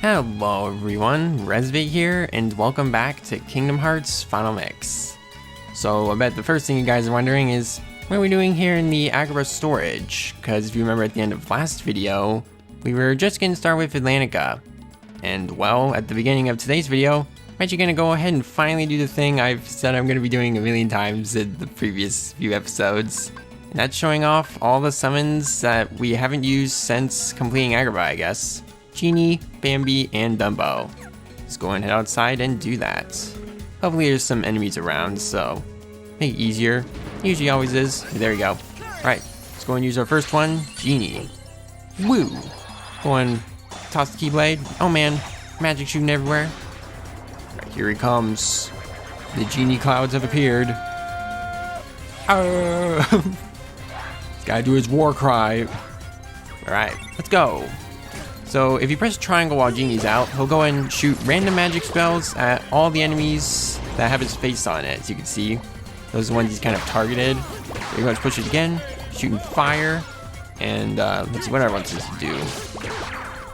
Hello everyone, Resvig here, and welcome back to Kingdom Hearts Final Mix. So I bet the first thing you guys are wondering is, what are we doing here in the Agrabah storage? Because if you remember at the end of last video, we were just getting started with Atlantica. And well, at the beginning of today's video, I'm actually going to go ahead and finally do the thing I've said I'm going to be doing a million times in the previous few episodes. And that's showing off all the summons that we haven't used since completing Agrabah, I guess. Genie, Bambi, and Dumbo. Let's go and head outside and do that. Hopefully there's some enemies around, so make it easier. Usually always is. There we go. Alright, let's go and use our first one, Genie. Woo! Go and toss the Keyblade. Oh man, magic shooting everywhere. Right, here he comes. The Genie clouds have appeared. This guy do his war cry. Alright, let's go. So if you press triangle while Genie's out, he'll go and shoot random magic spells at all the enemies that have his face on it. As you can see, those are the ones he's kind of targeted. So you're going to push it again, shooting fire, and let's see what I want this to do.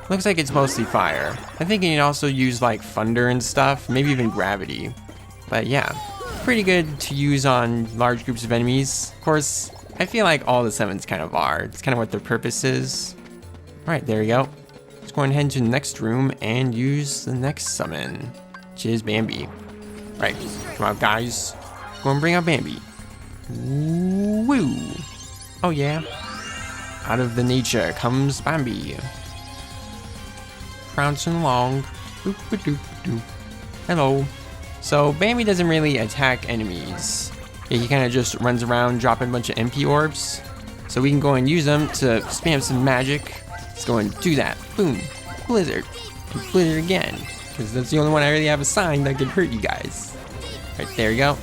Looks like it's mostly fire. I think you can also use like thunder and stuff, maybe even gravity. But yeah, pretty good to use on large groups of enemies. Of course, I feel like all the summons kind of are. It's kind of what their purpose is. Alright, there we go. Let's go and head to the next room and use the next summon, which is Bambi. Right, come out guys. Go and bring out Bambi. Woo! Oh yeah. Out of the nature comes Bambi. Bouncing along. Boop, boop, boop, boop. Hello. So Bambi doesn't really attack enemies. He kind of just runs around dropping a bunch of MP orbs. So we can go and use them to spam some magic. Let's go and do that. Boom. Blizzard. And Blizzard again. Because that's the only one I really have assigned that can hurt you guys. Right, there you go.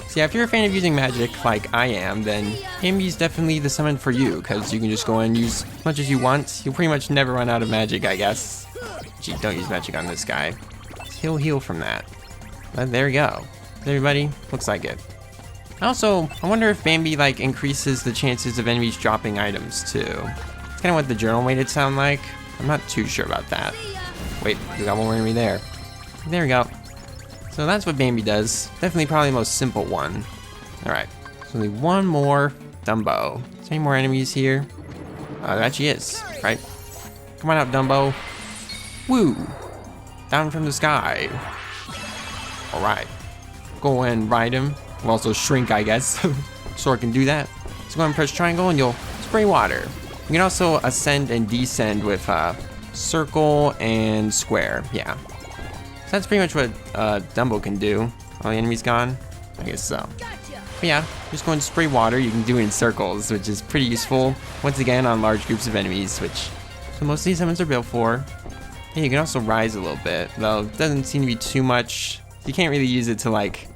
So yeah, if you're a fan of using magic like I am, then Bambi's definitely the summon for you. Because you can just go and use as much as you want. You'll pretty much never run out of magic, I guess. Gee, don't use magic on this guy. He'll heal from that. But there we go. Everybody, looks like it. Also, I wonder if Bambi like increases the chances of enemies dropping items too. It's kind of what the journal made it sound like. I'm not too sure about that. Wait, we got one more enemy there. There we go. So that's what Bambi does. Definitely probably the most simple one. Alright, so only one more. Dumbo. Is there any more enemies here? There actually is, right? Come on out, Dumbo. Woo! Down from the sky. Alright. Go and ride him. We'll also shrink, I guess. Sora can do that. So go and press triangle and you'll spray water. You can also ascend and descend with circle and square. Yeah. So that's pretty much what Dumbo can do. All the enemies gone? I guess so. But yeah, just go and spray water. You can do it in circles, which is pretty useful. Once again, on large groups of enemies, which so most of these summons are built for. Yeah, you can also rise a little bit, though it doesn't seem to be too much. You can't really use it to like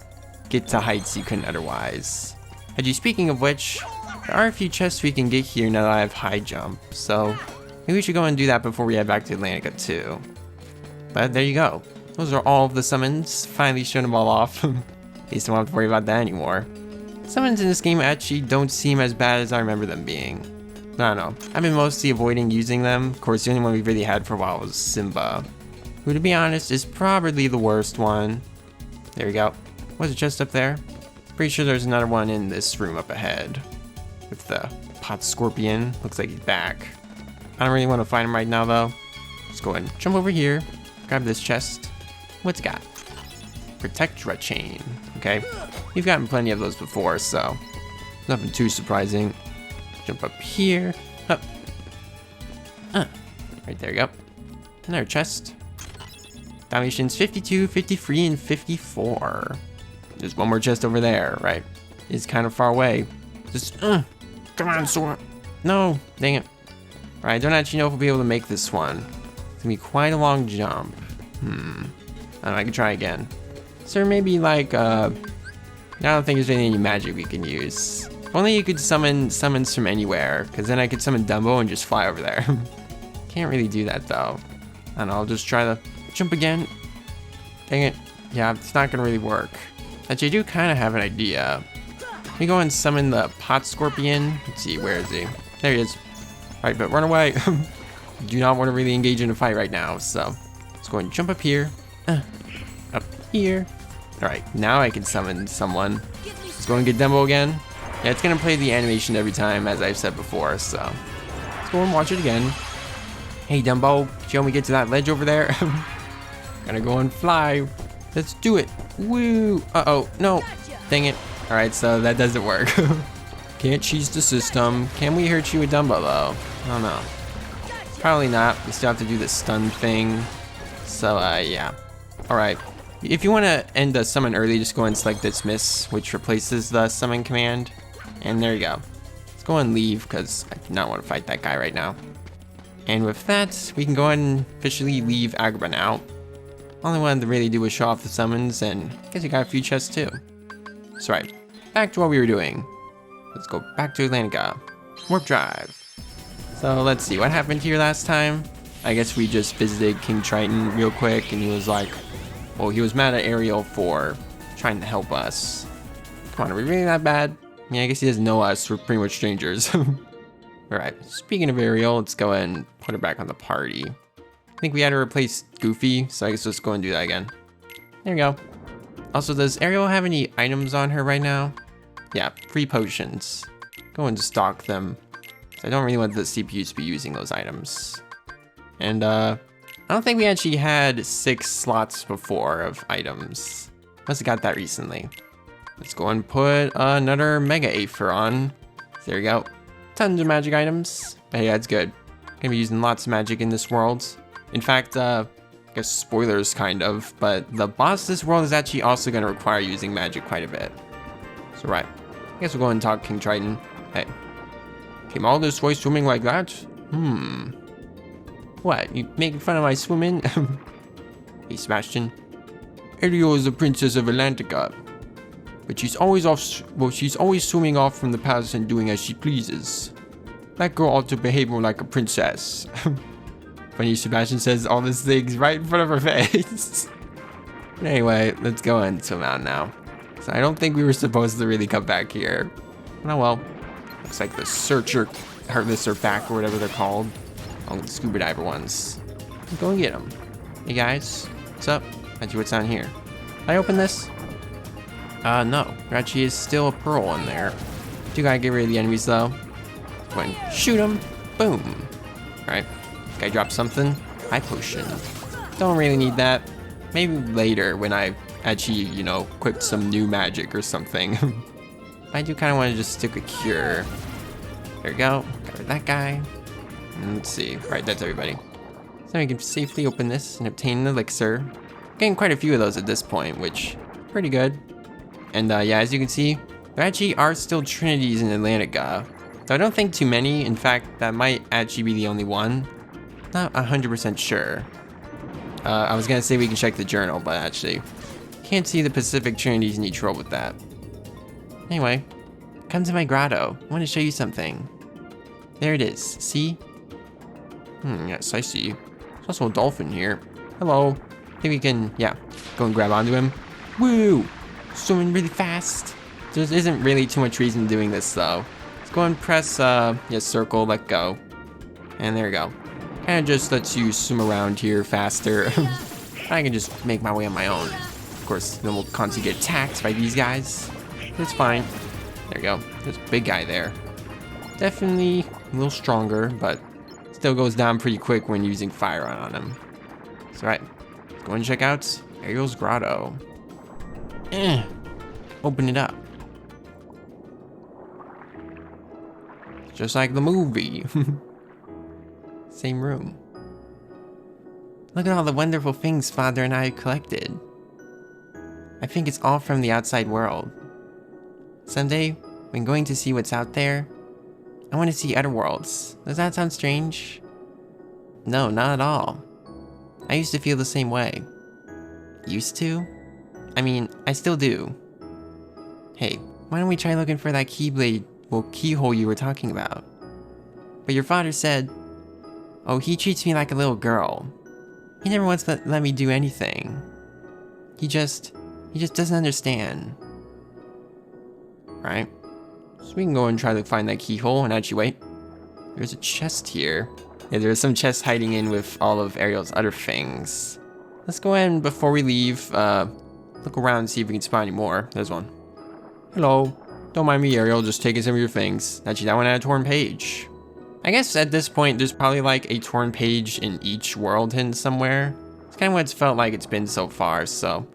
get to heights you couldn't otherwise. Actually, speaking of which, there are a few chests we can get here now that I have high jump, so maybe we should go and do that before we head back to Atlantica too. But there you go. Those are all of the summons. Finally showing them all off. At least I don't have to worry about that anymore. Summons in this game actually don't seem as bad as I remember them being. I don't know. I've been mostly avoiding using them. Of course, the only one we really had for a while was Simba, who, to be honest, is probably the worst one. There we go. Was it just up there? Pretty sure there's another one in this room up ahead. With the pot scorpion. Looks like he's back. I don't really want to find him right now though. Let's go ahead and jump over here. Grab this chest. What's it got? Protectra chain. Okay. We've gotten plenty of those before, so nothing too surprising. Jump up here. Up. Right there you go. Another chest. Dalmatians 52, 53, and 54. There's one more chest over there, right? It's kind of far away. Just, come on, Sora. No, dang it. Alright, I don't actually know if we'll be able to make this one. It's gonna be quite a long jump. I don't know, I can try again. So maybe like, I don't think there's any magic we can use. If only you could summon summons from anywhere, because then I could summon Dumbo and just fly over there. Can't really do that though. I don't know, I'll just try to jump again. Dang it. Yeah, it's not gonna really work. Actually, I do kind of have an idea. Let me go and summon the pot scorpion. Let's see, where is he? There he is. Alright, but run away. Do not want to really engage in a fight right now, so Let's go and jump up here. Up here. Alright, now I can summon someone. Let's go and get Dumbo again. Yeah, it's gonna play the animation every time, as I've said before, so let's go and watch it again. Hey Dumbo, can you help me get to that ledge over there? Gonna go and fly. Let's do it. Woo! Uh-oh, no. Dang it. Alright, so that doesn't work. Can't cheese the system. Can we hurt you with Dumbo though? I don't know. Probably not. We still have to do the stun thing. So, yeah. Alright. If you want to end the summon early, just go and select Dismiss, which replaces the summon command. And there you go. Let's go and leave, because I do not want to fight that guy right now. And with that, we can go ahead and officially leave Agrabah now. All I wanted to really do was show off the summons, and I guess we got a few chests too. That's right. Back to what we were doing. Let's go back to Atlantica. Warp Drive. So let's see, what happened here last time? I guess we just visited King Triton real quick, and he was like, well, he was mad at Ariel for trying to help us. Come on, are we really that bad? I mean, I guess he doesn't know us, we're pretty much strangers. Alright, speaking of Ariel, let's go ahead and put her back on the party. I think we had to replace Goofy, so I guess let's go and do that again. There we go. Also, does Ariel have any items on her right now? Yeah, free potions. Go and stock them. I don't really want the CPUs to be using those items. And, I don't think we actually had 6 slots before of items. Must have got that recently. Let's go and put another Mega Aether on. There we go. Tons of magic items. But yeah, it's good. Gonna be using lots of magic in this world. In fact, I guess spoilers kind of, but the boss of this world is actually also gonna require using magic quite a bit. So right, I guess we'll go and talk King Triton. Hey, came all this way swimming like that? What, you making fun of my swimming? Hey Sebastian. Ariel is the princess of Atlantica, but she's always swimming off from the palace and doing as she pleases. That girl ought to behave more like a princess. Funny Sebastian says all these things right in front of her face. But anyway, let's go and swim out now. So I don't think we were supposed to really come back here. Oh well. Looks like the Searcher, Heartless, or back, or whatever they're called. Along with the scuba diver ones. Go and get them. Hey guys, what's up? Actually, what's down here? Can I open this? No. There actually is still a pearl in there. Do gotta get rid of the enemies though. Go and shoot them. Boom. Alright. Guy dropped something. High potion. Don't really need that. Maybe later when I actually, you know, equip some new magic or something. I do kind of want to just stick with Cure. There we go. Got rid of that guy. And let's see. Right, that's everybody. So we can safely open this and obtain an elixir. Getting quite a few of those at this point, which is pretty good. And yeah, as you can see, there actually are still trinities in Atlantica. So I don't think too many. In fact, that might actually be the only one. Not 100% sure. I was gonna say we can check the journal, but actually can't see the Pacific Trinities in each roll with that. Anyway, come to my grotto. I want to show you something. There it is. See? Yes, I see. There's also a dolphin here. Hello. I think we can, yeah, go and grab onto him. Woo! Swimming really fast. There isn't really too much reason doing this though. Let's go and press, circle, let go. And there we go. Kind of just lets you swim around here faster. I can just make my way on my own. Of course, then we'll constantly get attacked by these guys. It's fine. There we go. There's a big guy there. Definitely a little stronger, but still goes down pretty quick when using fire on him. That's right. Let's go and check out Ariel's grotto. Open it up. Just like the movie. Same room. Look at all the wonderful things Father and I collected. I think it's all from the outside world. Someday, when going to see what's out there, I want to see other worlds. Does that sound strange? No, not at all. I used to feel the same way. Used to? I mean, I still do. Hey, why don't we try looking for that keyhole you were talking about? But your father said, oh, he treats me like a little girl. He never wants to let me do anything. He just doesn't understand. Right? So we can go and try to find that keyhole, and actually wait. There's a chest here. Yeah, there's some chest hiding in with all of Ariel's other things. Let's go ahead and before we leave, look around and see if we can spot any more. There's one. Hello. Don't mind me, Ariel, just taking some of your things. Actually, that one had a torn page. I guess at this point, there's probably like a torn page in each world hidden somewhere. It's kind of what it's felt like it's been so far, so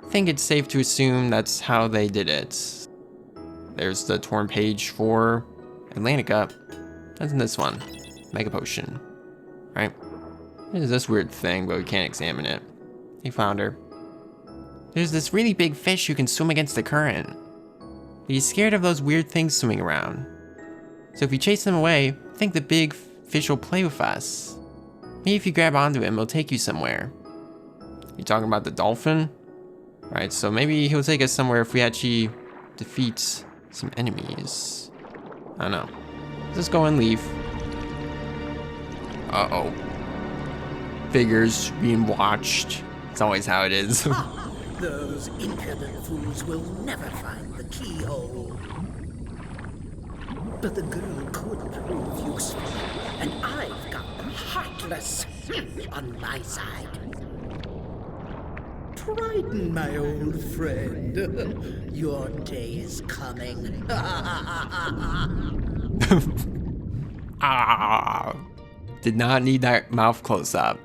I think it's safe to assume that's how they did it. There's the torn page for Atlantica. That's in this one. Mega Potion. Right? There's this weird thing, but we can't examine it. Hey, Flounder. There's this really big fish who can swim against the current. But he's scared of those weird things swimming around. So if you chase them away, I think the big fish will play with us. Maybe if you grab onto him, he'll take you somewhere. You talking about the dolphin? Alright, so maybe he'll take us somewhere if we actually defeat some enemies. I don't know. Let's just go and leave. Uh-oh. Figures being watched. It's always how it is. Those impudent fools will never find the keyhole. But the girl could prove useful, and I've got the heartless on my side. Triton, my old friend, your day is coming. Ah, did not need that mouth close up.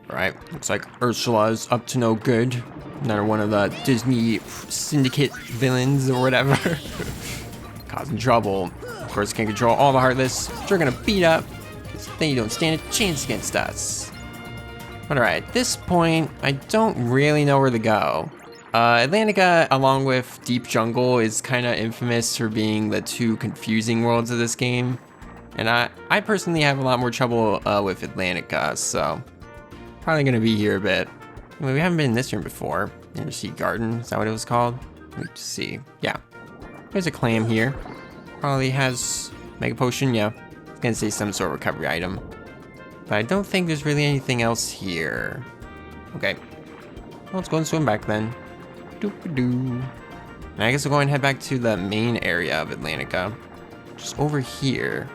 Right, looks like Ursula's up to no good. Another one of the Disney syndicate villains or whatever. Causing trouble. Of course, can't control all the Heartless, which are gonna beat up, because they don't stand a chance against us. But alright, at this point, I don't really know where to go. Atlantica, along with Deep Jungle, is kind of infamous for being the two confusing worlds of this game. And I personally have a lot more trouble with Atlantica, so probably gonna be here a bit. Anyway, we haven't been in this room before. Undersea Garden, is that what it was called? Let me just see. Yeah. There's a clam here. Probably has Mega Potion, yeah. I was gonna say some sort of recovery item. But I don't think there's really anything else here. Okay. Well, let's go and swim back then. Doop-a-doo. And I guess we'll go and head back to the main area of Atlantica. Just over here.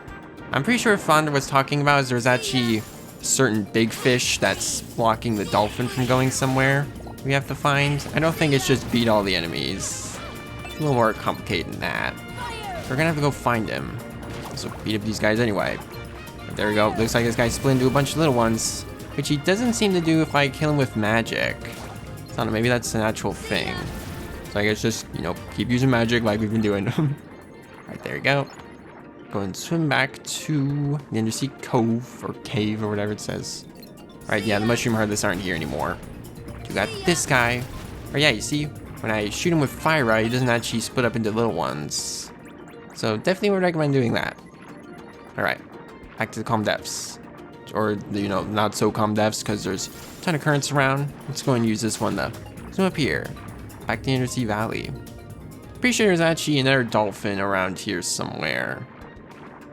I'm pretty sure what Flounder was talking about is there's actually a certain big fish that's blocking the dolphin from going somewhere we have to find. I don't think it's just beat all the enemies. It's a little more complicated than that. We're gonna have to go find him. So beat up these guys anyway. But there we go. Looks like this guy split into a bunch of little ones, which he doesn't seem to do if I kill him with magic. So I don't know, maybe that's an actual thing. So I guess just, you know, keep using magic like we've been doing. Right, there we go. Go and swim back to the Undersea Cove or cave or whatever it says. Right, yeah, the mushroom heartless aren't here anymore. You got this guy. Or yeah, you see, when I shoot him with fire rod, he doesn't actually split up into little ones. So definitely would recommend doing that. Alright, back to the calm depths. Or, you know, not so calm depths because there's a ton of currents around. Let's go and use this one though. Swim up here. Back to the Undersea Valley. Pretty sure there's actually another dolphin around here somewhere.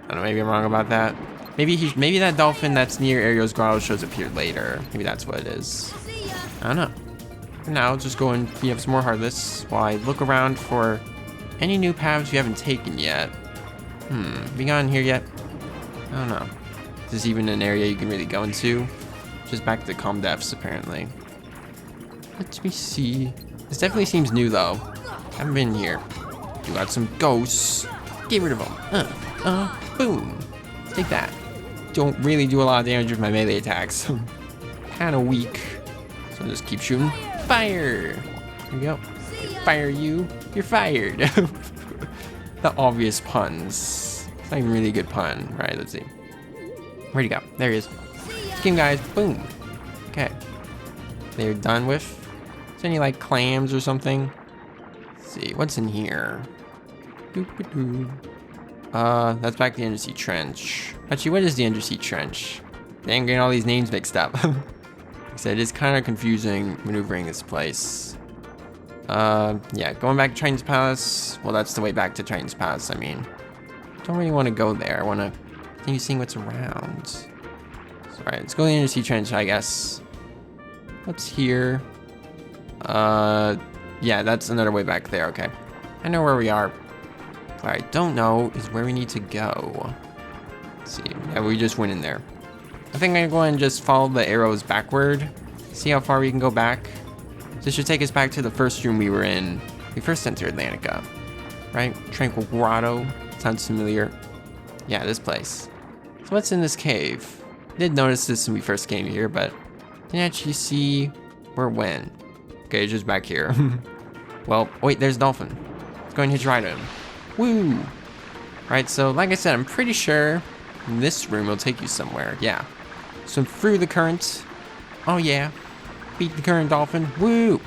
I don't know, maybe I'm wrong about that. Maybe that dolphin that's near Ariel's grotto shows up here later. Maybe that's what it is. I don't know. For now, I'll just go and beat up some more Heartless while I look around for any new paths we haven't taken yet. Have we gone here yet? I don't know. Is this even an area you can really go into? Just back to the calm depths, apparently. Let me see. This definitely seems new, though. Haven't been here. You got some ghosts. Get rid of them. Boom. Take that. Don't really do a lot of damage with my melee attacks. Kind of weak. So I'll just keep shooting. Fire! There we go. Fire you. You're fired. The obvious puns. It's not even really a good pun. Right, let's see. Where'd he go? There he is. Skim guys. Boom. Okay. They're done with. Is there any like clams or something? Let's see. What's in here? Doop-a-doo. That's back to the Undersea Trench. Actually, what is the Undersea Trench? Dang, I'm getting all these names mixed up. Like I said, it's kind of confusing maneuvering this place. Yeah, going back to Triton's Palace. Well, that's the way back to Triton's Palace, I mean. Don't really want to go there. I want to continue seeing what's around. Alright, let's go to the Undersea Trench, I guess. What's here? Yeah, that's another way back there, okay. I know where we are. What I don't know is where we need to go. Let's see. Yeah, we just went in there. I think I'm going to go ahead and just follow the arrows backward. See how far we can go back? This should take us back to the first room we were in. We first entered Atlantica. Right? Tranquil Grotto. Sounds familiar. Yeah, this place. So what's in this cave? I did notice this when we first came here, but didn't actually see where it went. Okay, it's just back here. Well, wait, there's Dolphin. Let's go and hitch ride him. Woo! Right, so like I said, I'm pretty sure this room will take you somewhere. Yeah. Swim through the current. Oh yeah. Beat the current, Dolphin. Woo!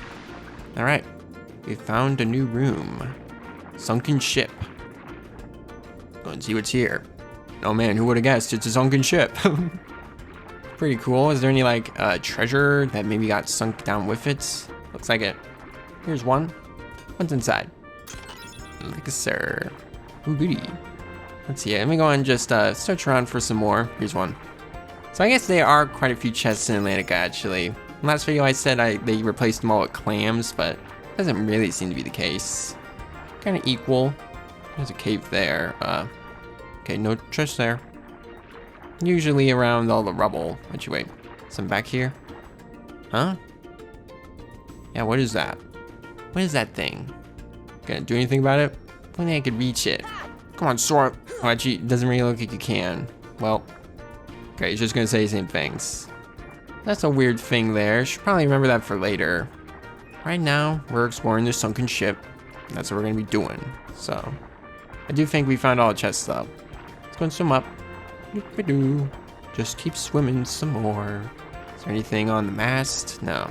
Alright. We found a new room. Sunken ship. Go and see what's here. Oh man, who would have guessed? It's a sunken ship. Pretty cool. Is there any like treasure that maybe got sunk down with it? Looks like it. Here's one. What's inside? Like a sir. Ooh, goody. Let's see. Let me go and just search around for some more. Here's one. So I guess there are quite a few chests in Atlantica actually. Last video I said they replaced them all with clams, but it doesn't really seem to be the case. Kind of equal. There's a cave there. Okay, no chest there. Usually around all the rubble. Actually, wait. Some back here? Huh? Yeah, what is that? What is that thing? Gonna do anything about it? If only I could reach it. Come on, Sora. Oh, actually, it doesn't really look like you can. Well, okay, he's just gonna say the same things. That's a weird thing there. Should probably remember that for later. Right now, we're exploring the sunken ship. That's what we're gonna be doing. So, I do think we found all the chests though. Let's go and swim up. Doop-a-doo. Just keep swimming some more. Is there anything on the mast? No.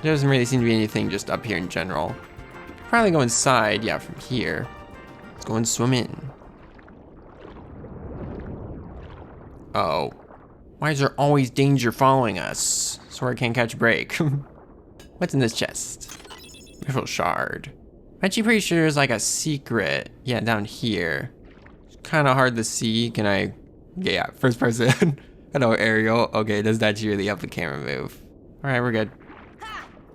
There doesn't really seem to be anything just up here in general. Probably go inside, yeah, from here. Let's go and swim in. Uh-oh. Why is there always danger following us? Sora can't catch a break. What's in this chest? Mithril shard. I'm actually pretty sure there's like a secret. Yeah, down here. It's kind of hard to see. Can I? Yeah, first person. Hello, Ariel. Okay, does that really help the camera move? All right, we're good.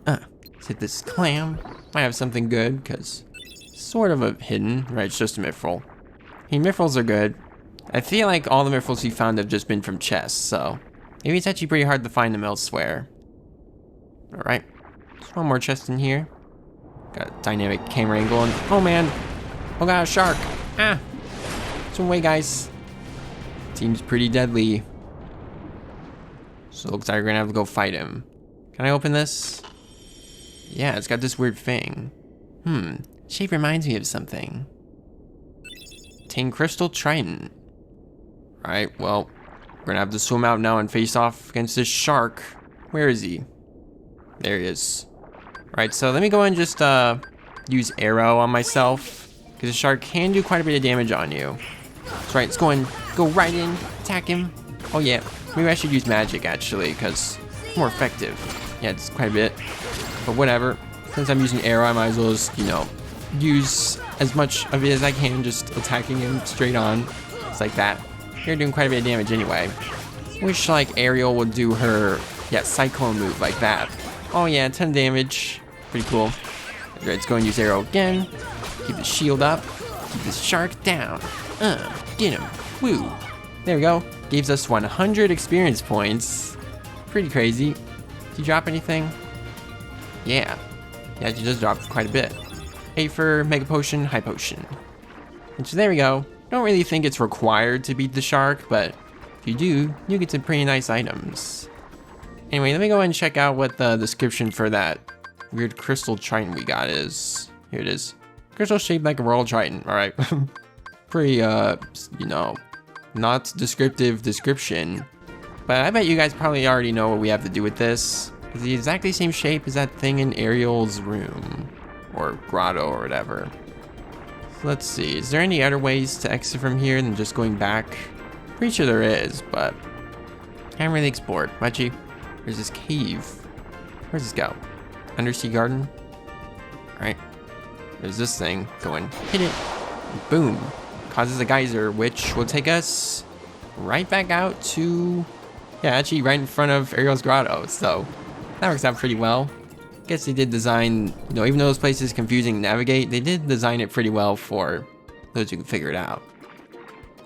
Let's hit this clam. Might have something good, because sort of a hidden, right? It's just a mithril. Hey, mithrils are good. I feel like all the mithrils we found have just been from chests, so maybe it's actually pretty hard to find them elsewhere. All right, there's one more chest in here. Got a dynamic camera angle, and oh man, oh god, a shark! Ah, swim away, guys. Seems pretty deadly. So it looks like we're gonna have to go fight him. Can I open this? Yeah, it's got this weird thing. Shape reminds me of something. Tin Crystal Trident. Alright, well, we're gonna have to swim out now and face off against this shark. Where is he? There he is. Alright, so let me go and just use arrow on myself, because the shark can do quite a bit of damage on you. That's right, let's go right in, attack him. Oh yeah, maybe I should use magic actually, because it's more effective. Yeah, it's quite a bit, but whatever. Since I'm using arrow, I might as well just, you know, use as much of it as I can, just attacking him straight on. Just like that. You're doing quite a bit of damage anyway. Wish like Ariel would do her, yeah, cyclone move like that. Oh yeah, 10 damage. Pretty cool. Alright, let's go and use arrow again. Keep the shield up. Keep this shark down. Get him. Woo. There we go. Gives us 100 experience points. Pretty crazy. Did you drop anything? Yeah. Yeah, you just dropped quite a bit. A for Mega Potion, High Potion. And so there we go. Don't really think it's required to beat the shark, but if you do, you get some pretty nice items. Anyway, let me go ahead and check out what the description for that weird crystal trident we got is. Here it is. Crystal shaped like a royal trident. All right. Pretty, you know, not descriptive description. But I bet you guys probably already know what we have to do with this. It's the exactly same shape as that thing in Ariel's room. Or grotto or whatever. So let's see, is there any other ways to exit from here than just going back? Pretty sure there is, but I haven't really explored. Machi, there's this cave. Where's this go? Undersea garden? Alright. There's this thing. Go and hit it. Boom. Causes a geyser, which will take us right back out to, yeah, actually right in front of Ariel's grotto. So that works out pretty well. Guess they did design, you know, even though this place is confusing to navigate, they did design it pretty well for those who can figure it out.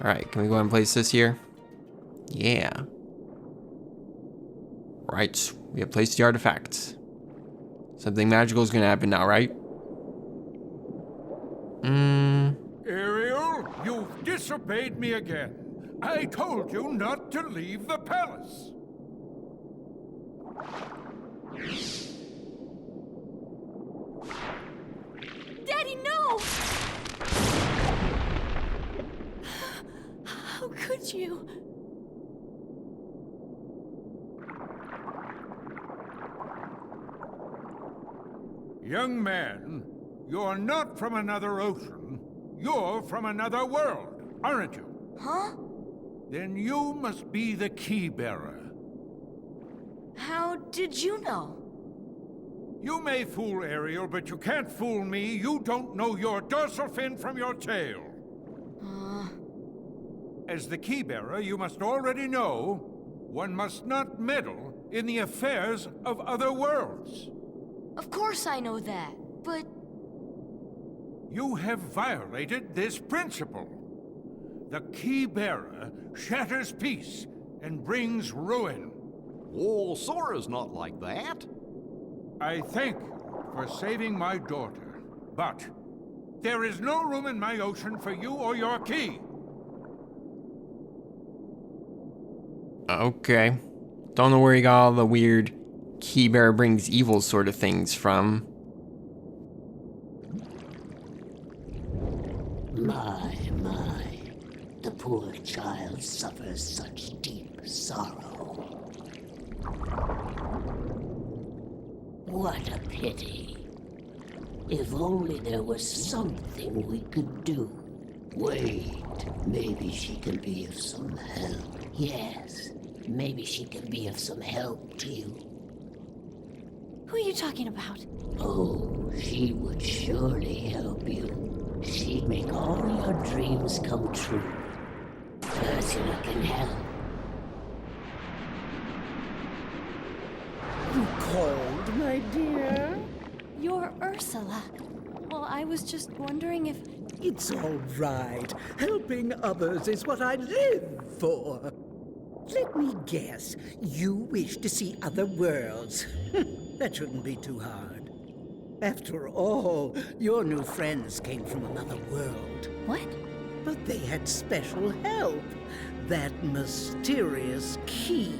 All right, can we go ahead and place this here? Yeah. Right, we have placed the artifact. Something magical is gonna happen now, right? Ariel, you've disobeyed me again. I told you not to leave the palace. Daddy, no! How could you? Young man, you're not from another ocean. You're from another world, aren't you? Huh? Then you must be the key bearer. How did you know? You may fool Ariel, but you can't fool me. You don't know your dorsal fin from your tail. As the key bearer, you must already know one must not meddle in the affairs of other worlds. Of course I know that, but... You have violated this principle. The key bearer shatters peace and brings ruin. Oh, Sora's not like that. I thank you for saving my daughter, but there is no room in my ocean for you or your key. Okay. Don't know where he got all the weird key bearer brings evil sort of things from. My, the poor child suffers such deep sorrow. What a pity. If only there was something we could do. Wait, maybe she can be of some help. Yes, maybe she can be of some help to you. Who are you talking about? Oh, she would surely help you. She'd make all your dreams come true. Ursula can help. You called, my dear? You're Ursula. Well, I was just wondering if... It's all right. Helping others is what I live for. Let me guess. You wish to see other worlds. That shouldn't be too hard. After all, your new friends came from another world. What? But they had special help. That mysterious key.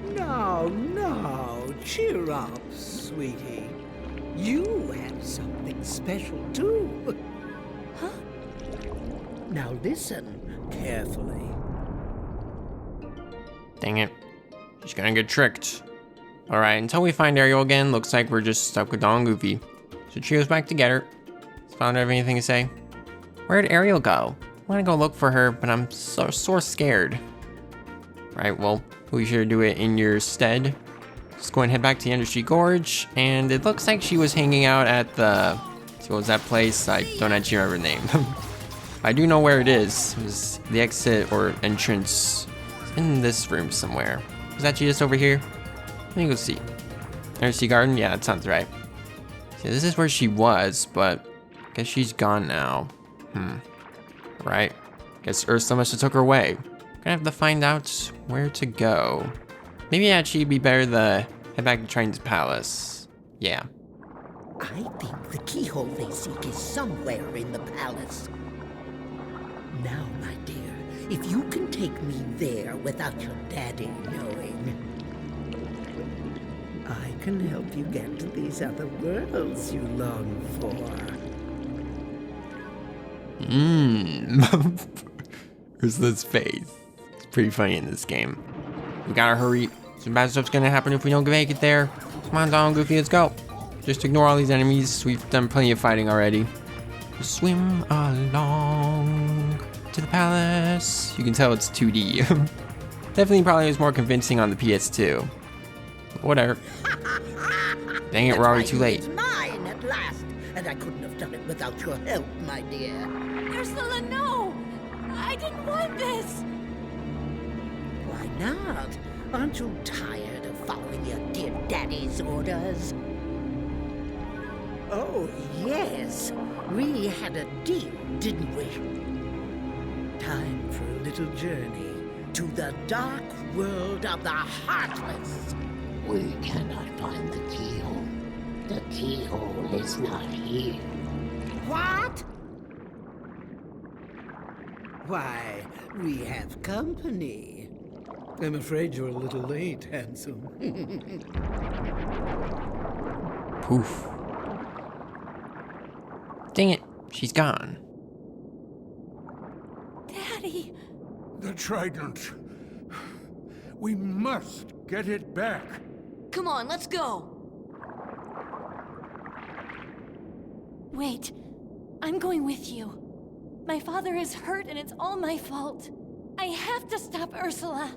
Now, cheer up, sweetie. You have something special, too. Huh? Now listen carefully. Dang it. She's gonna get tricked. Alright, until we find Ariel again, looks like we're just stuck with Dawn and Goofy. So Trio's back together. Does Flounder have anything to say? Where'd Ariel go? I wanna go look for her, but I'm so scared. Right, well, we should do it in your stead. Just go and head back to the Undersea Gorge, and it looks like she was hanging out at the... what was that place? I don't actually remember the name. I do know where it is. It was the exit or entrance in this room somewhere. Was that just over here? Let me go see. Undersea Garden? Yeah, that sounds right. See, this is where she was, but I guess she's gone now. Right. Guess Ursula must have took her away. Gonna have to find out where to go. Maybe actually it'd be better to head back to Triton's palace. Yeah. I think the keyhole they seek is somewhere in the palace. Now, my dear, if you can take me there without your daddy knowing, I can help you get to these other worlds you long for. Ursula's face. It's pretty funny in this game. We gotta hurry. Some bad stuff's gonna happen if we don't make it there. Come on, Donald, Goofy, let's go. Just ignore all these enemies. We've done plenty of fighting already. Just swim along to the palace. You can tell it's 2D. Definitely probably was more convincing on the PS2. Whatever. Dang it, we're already too late. It's mine at last, and I couldn't have done it without your help, my dear. Ursula, no! I didn't want this! Why not? Aren't you tired of following your dear daddy's orders? Oh, yes. We had a deal, didn't we? Time for a little journey. to the dark world of the Heartless. We cannot find the keyhole. The keyhole is not here. What? Why, we have company. I'm afraid you're a little late, handsome. Poof. Dang it, she's gone. Daddy. The trident. We must get it back. Come on, let's go. Wait. I'm going with you. My father is hurt and it's all my fault. I have to stop Ursula.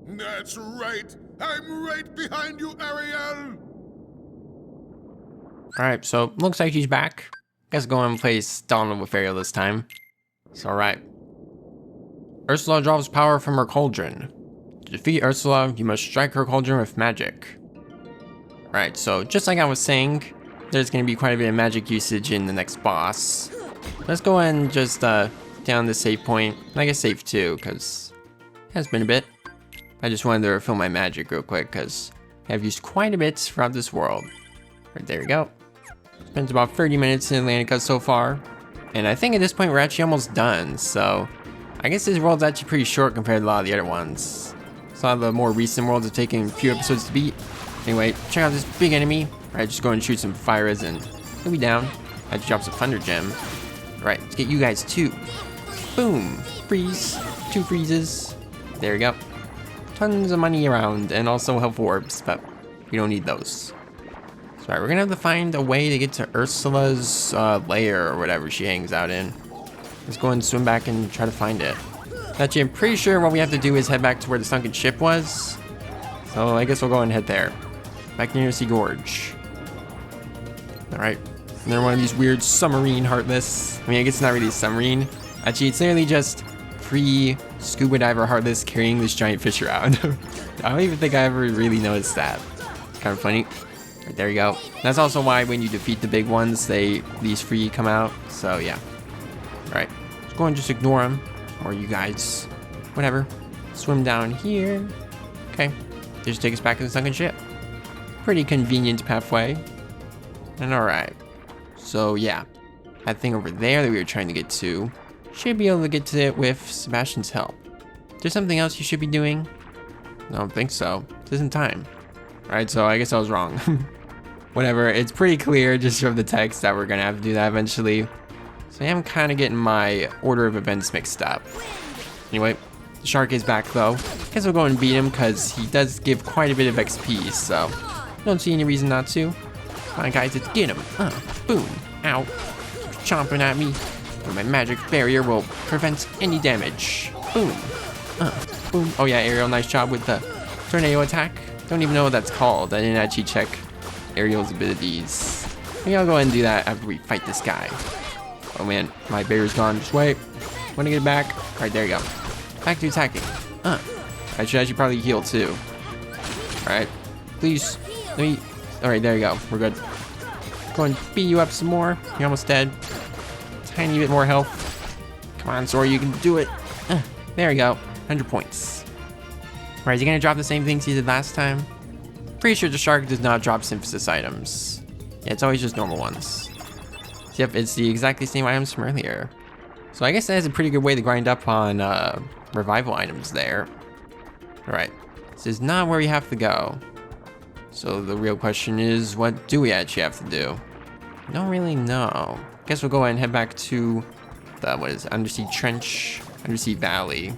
That's right. I'm right behind you, Ariel. Alright, so looks like she's back. Guess go and place Donald with Ariel this time. So alright. Ursula draws power from her cauldron. To defeat Ursula, you must strike her cauldron with magic. Alright, so just like I was saying, there's going to be quite a bit of magic usage in the next boss. Let's go ahead and just down the save point. And I guess save too, because it has been a bit. I just wanted to refill my magic real quick, because I've used quite a bit throughout this world. Right, there we go. Spent about 30 minutes in Atlantica so far. And I think at this point we're actually almost done, so I guess this world's actually pretty short compared to a lot of the other ones. So a lot of the more recent worlds have taken a few episodes to beat. Anyway, check out this big enemy. Alright, just go and shoot some fires and he'll be down. I just dropped some Thunder Gem. Alright, let's get you guys too. Boom! Freeze. 2 freezes. There we go. Tons of money around and also health orbs, but we don't need those. So alright, we're gonna have to find a way to get to Ursula's lair or whatever she hangs out in. Let's go and swim back and try to find it. Actually, I'm pretty sure what we have to do is head back to where the sunken ship was. So I guess we'll go and head there. Back near Sea Gorge. Alright. Another one of these weird submarine Heartless. I mean, I guess it's not really a submarine. Actually, it's literally just free scuba diver Heartless carrying this giant fish around. I don't even think I ever really noticed that. It's kind of funny. Right, there you go. That's also why when you defeat the big ones, these free come out. So yeah. Alright. Let's go and just ignore them. Or you guys. Whatever. Swim down here. Okay. Just take us back to the sunken ship. Pretty convenient pathway. And alright. So yeah. That thing over there that we were trying to get to. Should be able to get to it with Sebastian's help. There's something else you should be doing? I don't think so. This isn't time. Alright, so I guess I was wrong. Whatever, it's pretty clear just from the text that we're gonna have to do that eventually. So I am kind of getting my order of events mixed up. Anyway, the shark is back though. Guess we'll go and beat him because he does give quite a bit of XP, so don't see any reason not to. Come on guys, let's get him. Boom. Ow. Chomping at me. But my magic barrier will prevent any damage. Boom. Boom. Oh yeah, Ariel, nice job with the tornado attack. Don't even know what that's called. I didn't actually check Ariel's abilities. Maybe I'll go ahead and do that after we fight this guy. Oh man, my barrier's gone. Just wait. Want to get it back? Alright, there you go. Back to attacking. I should actually probably heal too. Alright. Please. Let me. Alright, there you go. We're good. Go and beat you up some more. You're almost dead. Tiny bit more health. Come on, Sora, you can do it. There you go. 100 points. Alright, is he gonna drop the same things he did last time? Pretty sure the shark does not drop synthesis items. Yeah, it's always just normal ones. Yep, it's the exactly same items from earlier. So I guess that is a pretty good way to grind up on revival items there. Alright, this is not where we have to go. So the real question is, what do we actually have to do? I don't really know. Guess we'll go ahead and head back to the, what is it, Undersea Trench, Undersea Valley.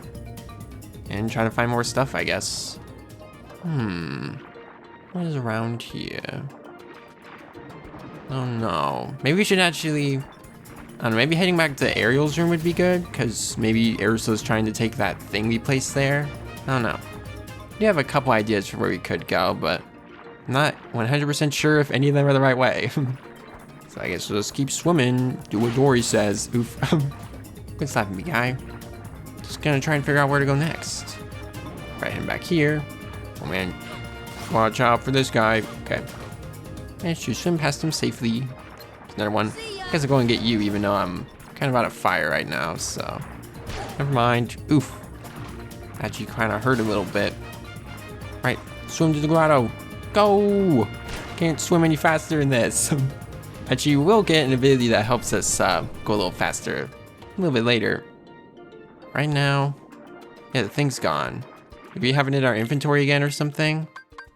And try to find more stuff, I guess. What is around here? Oh no. Maybe we should actually, I don't know, maybe heading back to Ariel's room would be good, because maybe Ursula's trying to take that thing we placed there. I don't know. We have a couple ideas for where we could go, but I'm not 100% sure if any of them are the right way. So I guess we'll just keep swimming, do what Dory says. Oof. Quit slapping me, guy. Just gonna try and figure out where to go next. Right, heading back here. Oh man. Watch out for this guy. Okay. Managed to swim past him safely. There's another one. I guess I'll go and get you, even though I'm kind of out of fire right now, so. Never mind. Oof. Actually kind of hurt a little bit. Right, swim to the grotto. Go! Can't swim any faster than this. Actually, you will get an ability that helps us go a little faster a little bit later. Right now, yeah, the thing's gone. Maybe we have it in our inventory again or something?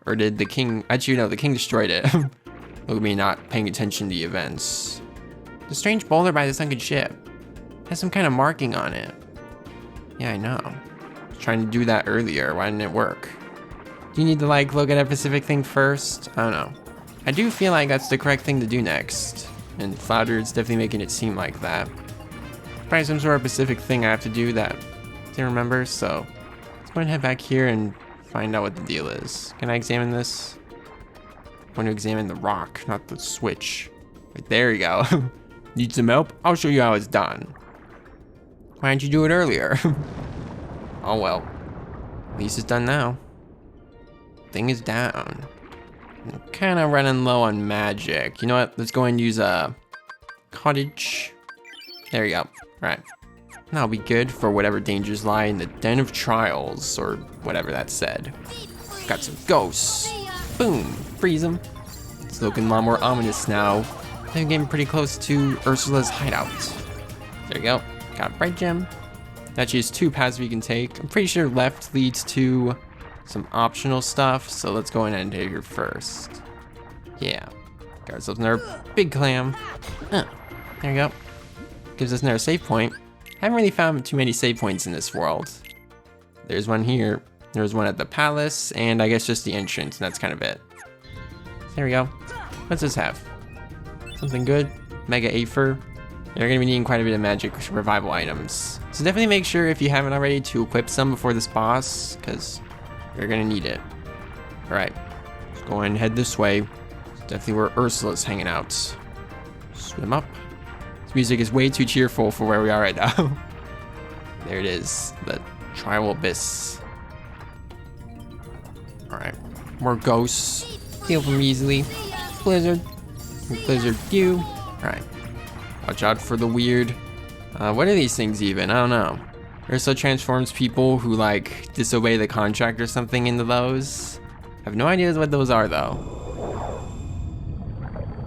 Or did the king, actually no, the king destroyed it. Look at me not paying attention to the events. The strange boulder by the sunken ship has some kind of marking on it. Yeah, I know. I was trying to do that earlier, why didn't it work? Do you need to like look at a specific thing first? I don't know. I do feel like that's the correct thing to do next. And Flouder's definitely making it seem like that. Probably some sort of specific thing I have to do that I didn't remember, so let's go and head back here and find out what the deal is. Can I examine this? I want to examine the rock, not the switch. Right, there you go. Need some help? I'll show you how it's done. Why didn't you do it earlier? Oh well. At least it's done now. Thing is down. I'm kind of running low on magic. You know what? Let's go and use a cottage. There you go. Right. That'll be good for whatever dangers lie in the Den of Trials, or whatever that said. Got some ghosts. Boom. Freeze them. It's looking a lot more ominous now. I'm getting pretty close to Ursula's hideout. There you go. Got a bright gem. Actually, there's 2 paths we can take. I'm pretty sure left leads to some optional stuff, so let's go in and take here first. Yeah. Got ourselves another big clam. There you go. Gives us another save point. Haven't really found too many save points in this world. There's one here. There's one at the palace, and I guess just the entrance, and that's kind of it. There we go. What's this have? Something good? Mega Aether. You're going to be needing quite a bit of magic revival items. So definitely make sure, if you haven't already, to equip some before this boss, because you're going to need it. Alright, let's go and head this way. It's definitely where Ursula's hanging out. Swim up. This music is way too cheerful for where we are right now. There it is, the Trial Abyss. Alright, more ghosts. Heal from easily. Blizzard. Blizzard you. Alright. Watch out for the weird. What are these things even? I don't know. Ursula transforms people who like disobey the contract or something into those. I have no idea what those are though.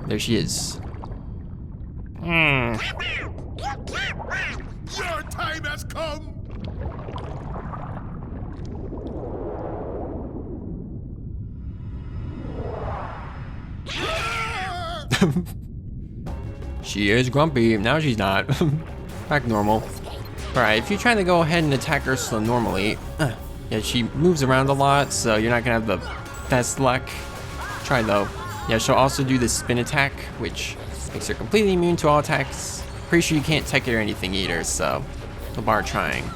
There she is. Your time has come! She is grumpy. Now she's not. Back normal. Alright, if you're trying to go ahead and attack Ursula normally, yeah, she moves around a lot, so you're not gonna have the best luck. Try though. Yeah, she'll also do this spin attack, which makes her completely immune to all attacks. Pretty sure you can't tech it or anything either, so no bar trying.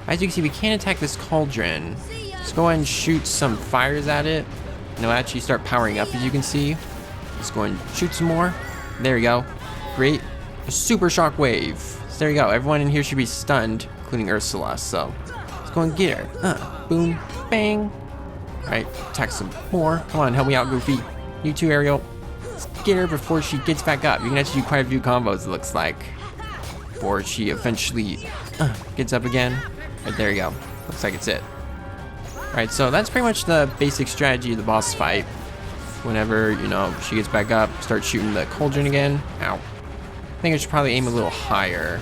As you can see, we can attack this cauldron. Let's go ahead and shoot some fires at it. And it'll actually start powering up, as you can see. Let's go and shoot some more. There we go. Great. A super shock wave. So there you go. Everyone in here should be stunned, including Ursula. So let's go and get her. Boom. Bang. Alright, attack some more. Come on, help me out, Goofy. You too, Ariel. Let's get her before she gets back up. You can actually do quite a few combos, it looks like, before she eventually gets up again. Right, there you go. Looks like it's it. Alright, so that's pretty much the basic strategy of the boss fight. Whenever, you know, she gets back up, start shooting the cauldron again. Ow. I think I should probably aim a little higher.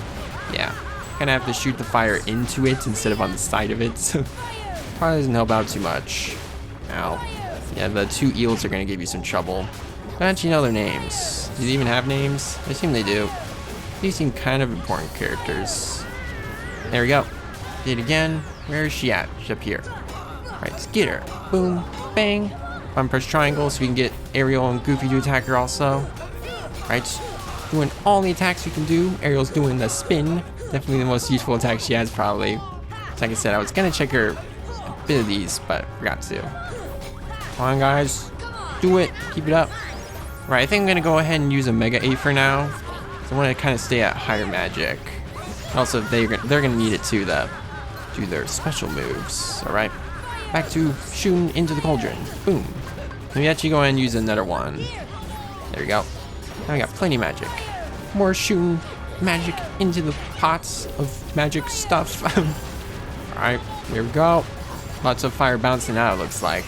Yeah. Kind of have to shoot the fire into it instead of on the side of it. So probably doesn't help out too much. Ow. Yeah, the 2 eels are going to give you some trouble. I don't actually know their names. Do they even have names? I assume they do. These seem kind of important characters. There we go. Did it again. Where is she at? She's up here. Alright, let's get her. Boom. Bang. Button press triangle so we can get Ariel and Goofy to attack her also. Right, doing all the attacks you can do. Ariel's doing the spin. Definitely the most useful attack she has, probably. Like I said, I was gonna check her abilities, but forgot to. Come on, guys. Do it. Keep it up. Right, I think I'm gonna go ahead and use a Mega Aether now. So I want to kind of stay at higher magic. Also, they're gonna need it too, to do their special moves. All right. Back to shooting into the cauldron. Boom. Let me actually go ahead and use another one. There we go. Now we got plenty of magic. More shooting magic into the pots of magic stuff. Alright, here we go. Lots of fire bouncing out, it looks like.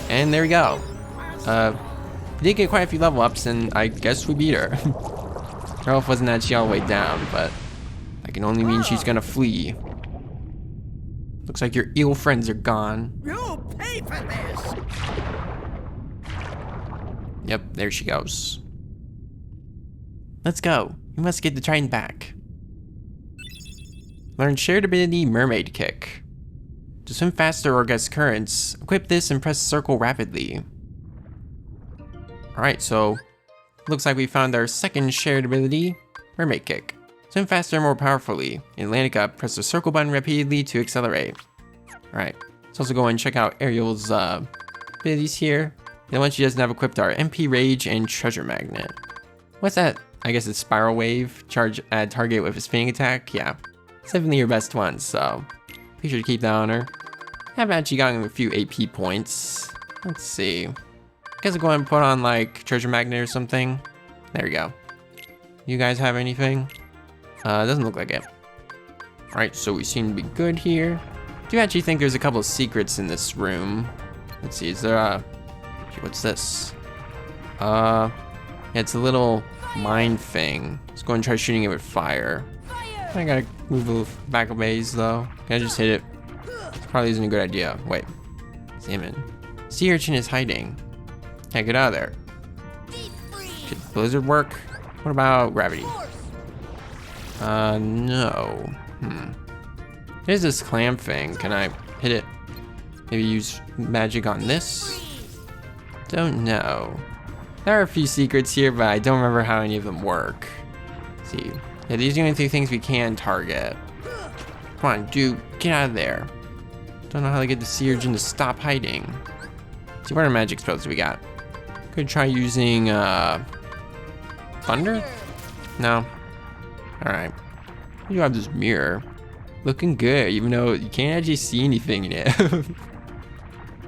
And there we go. We did get quite a few level ups, and I guess we beat her. Her health wasn't actually all the way down, but that can only mean she's gonna flee. Looks like your eel friends are gone. You'll pay for this! Yep, there she goes. Let's go. We must get the Triton back. Learn shared ability Mermaid Kick. To swim faster or against currents, equip this and press circle rapidly. Alright, so looks like we found our second shared ability, Mermaid Kick. Swim faster and more powerfully. In Atlantica, press the circle button repeatedly to accelerate. Alright, let's also go and check out Ariel's abilities here. The one she doesn't have equipped are MP Rage and Treasure Magnet. What's that? I guess it's Spiral Wave. Charge at target with a spinning attack. Yeah, it's definitely your best one, so be sure to keep that on her. I haven't actually gotten a few AP points. Let's see. I guess I'll go ahead and put on like Treasure Magnet or something. There we go. You guys have anything? Doesn't look like it. Alright, so we seem to be good here. I do actually think there's a couple of secrets in this room. Let's see, is there a... What's this? Yeah, it's a little mine thing. Let's go and try shooting it with fire. I gotta move a little back a ways though. Can I just hit it? This probably isn't a good idea. Wait. Salmon. Sea urchin is hiding. Can't get out of there. Did blizzard work? What about gravity? No. There's this clam thing. Can I hit it? Maybe use magic on this? Don't know. There are a few secrets here, but I don't remember how any of them work. Let's see. Yeah, these are the only two things we can target. Come on, dude, get out of there. Don't know how to get the sea urchin to stop hiding. Let's see what other magic spells we got. Could try using thunder? No. Alright. You have this mirror. Looking good, even though you can't actually see anything in it.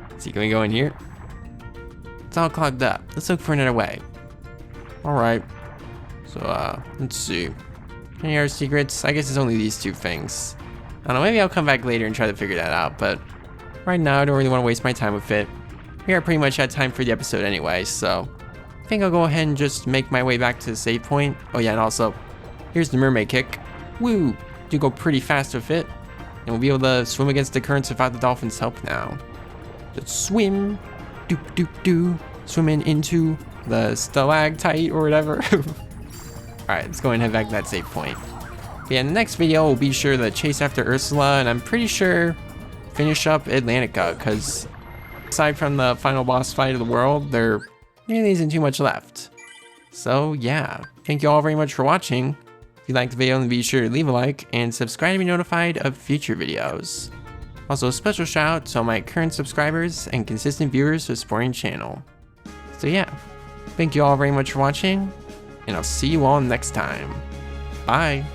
Let's see, can we go in here? It's all clogged up. Let's look for another way. Alright. So, let's see. Any other secrets? I guess it's only these two things. I don't know, maybe I'll come back later and try to figure that out, but right now I don't really want to waste my time with it. We are pretty much at time for the episode anyway, so I think I'll go ahead and just make my way back to the save point. Oh yeah, and also, here's the mermaid kick. Woo! Do go pretty fast with it. And we'll be able to swim against the currents without the dolphin's help now. Let's swim. Doop doop doo. Swimming into the stalactite or whatever. Alright, let's go ahead and head back to that save point. But yeah, in the next video, we'll be sure to chase after Ursula, and I'm pretty sure finish up Atlantica, because aside from the final boss fight of the world, there really isn't too much left. So yeah, thank you all very much for watching. If you liked the video, then be sure to leave a like and subscribe to be notified of future videos. Also, a special shout out to all my current subscribers and consistent viewers for supporting the channel. So yeah, thank you all very much for watching, and I'll see you all next time. Bye!